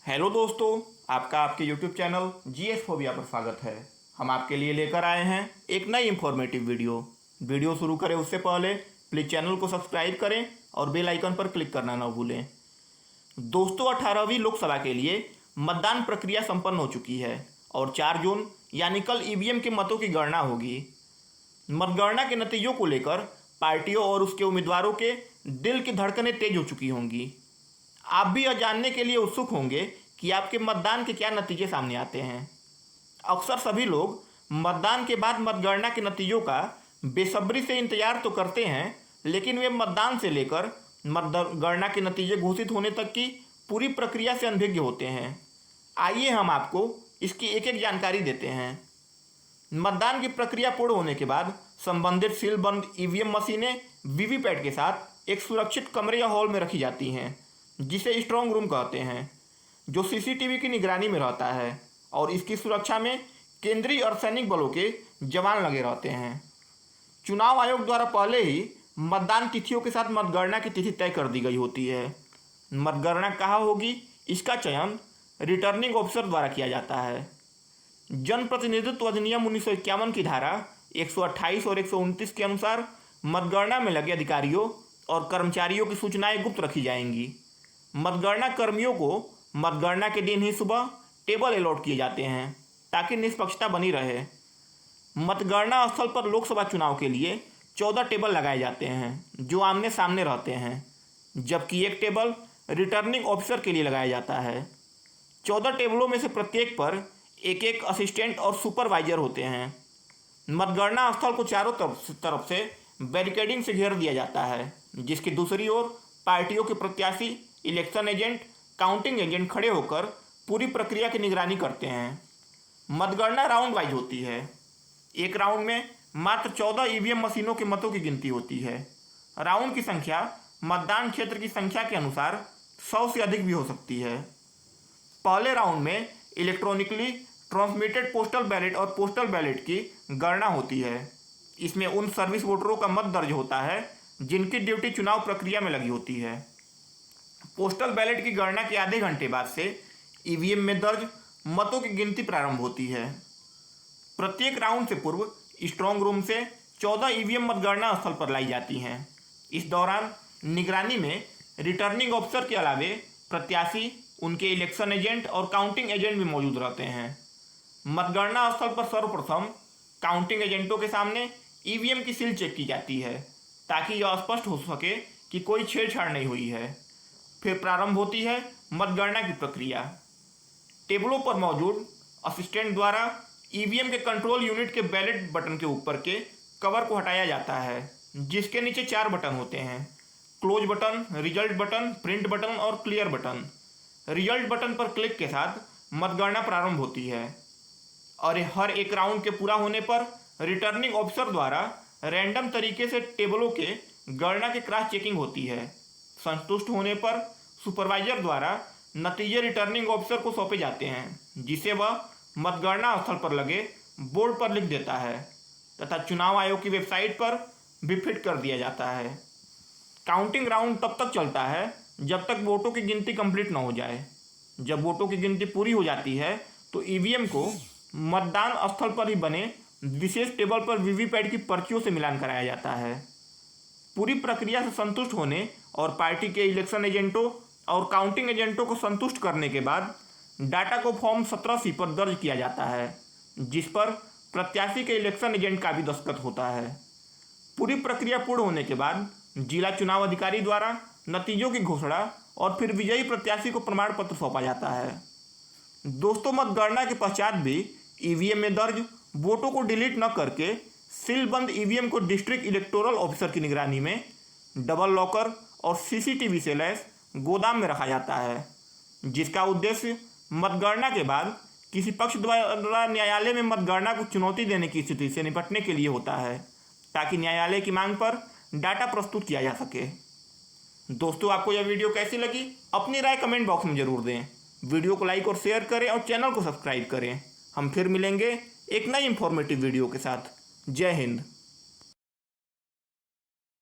Hello दोस्तों, आपका आपके यूट्यूब चैनल जीएस फोबिया पर स्वागत है। हम आपके लिए लेकर आए हैं एक नई इंफॉर्मेटिव वीडियो शुरू करें उससे पहले प्लीज़ चैनल को सब्सक्राइब करें और बेल आइकन पर क्लिक करना न भूलें। दोस्तों, 18वीं लोकसभा के लिए मतदान प्रक्रिया संपन्न हो चुकी है और 4 जून यानी कल ईवीएम के मतों की गणना होगी। मतगणना के नतीजों को लेकर पार्टियों और उसके उम्मीदवारों के दिल की धड़कनें तेज हो चुकी होंगी। आप भी यह जानने के लिए उत्सुक होंगे कि आपके मतदान के क्या नतीजे सामने आते हैं। अक्सर सभी लोग मतदान के बाद मतगणना के नतीजों का बेसब्री से इंतजार तो करते हैं, लेकिन वे मतदान से लेकर मतगणना के नतीजे घोषित होने तक की पूरी प्रक्रिया से अनभिज्ञ होते हैं। आइए हम आपको इसकी एक एक जानकारी देते हैं। मतदान की प्रक्रिया पूर्ण होने के बाद संबंधित सील बंद ईवीएम मशीनें वीवीपैट के साथ एक सुरक्षित कमरे या हॉल में रखी जाती हैं, जिसे स्ट्रांग रूम कहते हैं, जो सीसीटीवी की निगरानी में रहता है और इसकी सुरक्षा में केंद्रीय अर्धसैनिक बलों के जवान लगे रहते हैं। चुनाव आयोग द्वारा पहले ही मतदान तिथियों के साथ मतगणना की तिथि तय कर दी गई होती है। मतगणना कहाँ होगी, इसका चयन रिटर्निंग ऑफिसर द्वारा किया जाता है। जनप्रतिनिधित्व अधिनियम 1951 की धारा 128 और 129 के अनुसार मतगणना में लगे अधिकारियों और कर्मचारियों की सूचनाएं गुप्त रखी जाएंगी। मतगणना कर्मियों को मतगणना के दिन ही सुबह टेबल अलॉट किए जाते हैं ताकि निष्पक्षता बनी रहे। मतगणना स्थल पर लोकसभा चुनाव के लिए 14 टेबल लगाए जाते हैं जो आमने सामने रहते हैं, जबकि एक टेबल रिटर्निंग ऑफिसर के लिए लगाया जाता है। 14 टेबलों में से प्रत्येक पर एक एक असिस्टेंट और सुपरवाइजर होते हैं। मतगणना स्थल को चारों तरफ से बैरिकेडिंग से घेर दिया जाता है, जिसकी दूसरी ओर पार्टियों के प्रत्याशी, इलेक्शन एजेंट, काउंटिंग एजेंट खड़े होकर पूरी प्रक्रिया की निगरानी करते हैं। मतगणना राउंड वाइज होती है। एक राउंड में मात्र 14 ईवीएम मशीनों के मतों की गिनती होती है। राउंड की संख्या मतदान क्षेत्र की संख्या के अनुसार 100 से अधिक भी हो सकती है। पहले राउंड में इलेक्ट्रॉनिकली ट्रांसमिटेड पोस्टल बैलेट और पोस्टल बैलेट की गणना होती है। इसमें उन सर्विस वोटरों का मत दर्ज होता है जिनकी ड्यूटी चुनाव प्रक्रिया में लगी होती है। पोस्टल बैलेट की गणना के आधे घंटे बाद से ईवीएम में दर्ज मतों की गिनती प्रारंभ होती है। प्रत्येक राउंड से पूर्व स्ट्रांग रूम से 14 ईवीएम मतगणना स्थल पर लाई जाती हैं। इस दौरान निगरानी में रिटर्निंग ऑफिसर के अलावे प्रत्याशी, उनके इलेक्शन एजेंट और काउंटिंग एजेंट भी मौजूद रहते हैं। मतगणना स्थल पर सर्वप्रथम काउंटिंग एजेंटों के सामने ईवीएम की सील चेक की जाती है ताकि यह स्पष्ट हो सके कि कोई छेड़छाड़ नहीं हुई है। फिर प्रारंभ होती है मतगणना की प्रक्रिया। टेबलों पर मौजूद असिस्टेंट द्वारा ईवीएम के कंट्रोल यूनिट के बैलेट बटन के ऊपर के कवर को हटाया जाता है, जिसके नीचे 4 बटन होते हैं: close button, result button, print button और क्लियर बटन। रिजल्ट बटन पर क्लिक के साथ मतगणना प्रारंभ होती है और हर एक राउंड के पूरा होने पर रिटर्निंग ऑफिसर द्वारा रैंडम तरीके से टेबलों के गणना की क्रॉस चेकिंग होती है। संतुष्ट होने पर सुपरवाइजर द्वारा नतीजे रिटर्निंग ऑफिसर को सौंपे जाते हैं, जिसे वह मतगणना स्थल पर लगे बोर्ड पर लिख देता है तथा चुनाव आयोग की वेबसाइट पर भी फिट कर दिया जाता है। काउंटिंग राउंड तब तक चलता है जब तक वोटों की गिनती कंप्लीट न हो जाए। जब वोटों की गिनती पूरी हो जाती है तो ईवीएम को मतदान स्थल पर ही बने विशेष टेबल पर वीवीपैट की पर्चियों से मिलान कराया जाता है। पूरी प्रक्रिया से संतुष्ट होने और पार्टी के इलेक्शन एजेंटों और काउंटिंग एजेंटों को संतुष्ट करने के बाद डाटा को फॉर्म 17C पर दर्ज किया जाता है, जिस पर प्रत्याशी के इलेक्शन एजेंट का भी दस्तखत होता है। पूरी प्रक्रिया पूर्ण होने के बाद जिला चुनाव अधिकारी द्वारा नतीजों की घोषणा और फिर विजयी प्रत्याशी को प्रमाण पत्र सौंपा जाता है। दोस्तों, मतगणना के पश्चात भी ईवीएम में दर्ज वोटों को डिलीट न करके सीलबंद ईवीएम को डिस्ट्रिक्ट इलेक्टोरल ऑफिसर की निगरानी में डबल लॉकर और सीसीटीवी से लैस गोदाम में रखा जाता है, जिसका उद्देश्य मतगणना के बाद किसी पक्ष द्वारा न्यायालय में मतगणना को चुनौती देने की स्थिति से निपटने के लिए होता है, ताकि न्यायालय की मांग पर डाटा प्रस्तुत किया जा सके। दोस्तों, आपको यह वीडियो कैसी लगी अपनी राय कमेंट बॉक्स में ज़रूर दें। वीडियो को लाइक और शेयर करें और चैनल को सब्सक्राइब करें। हम फिर मिलेंगे एक नई इंफॉर्मेटिव वीडियो के साथ। जय हिंद।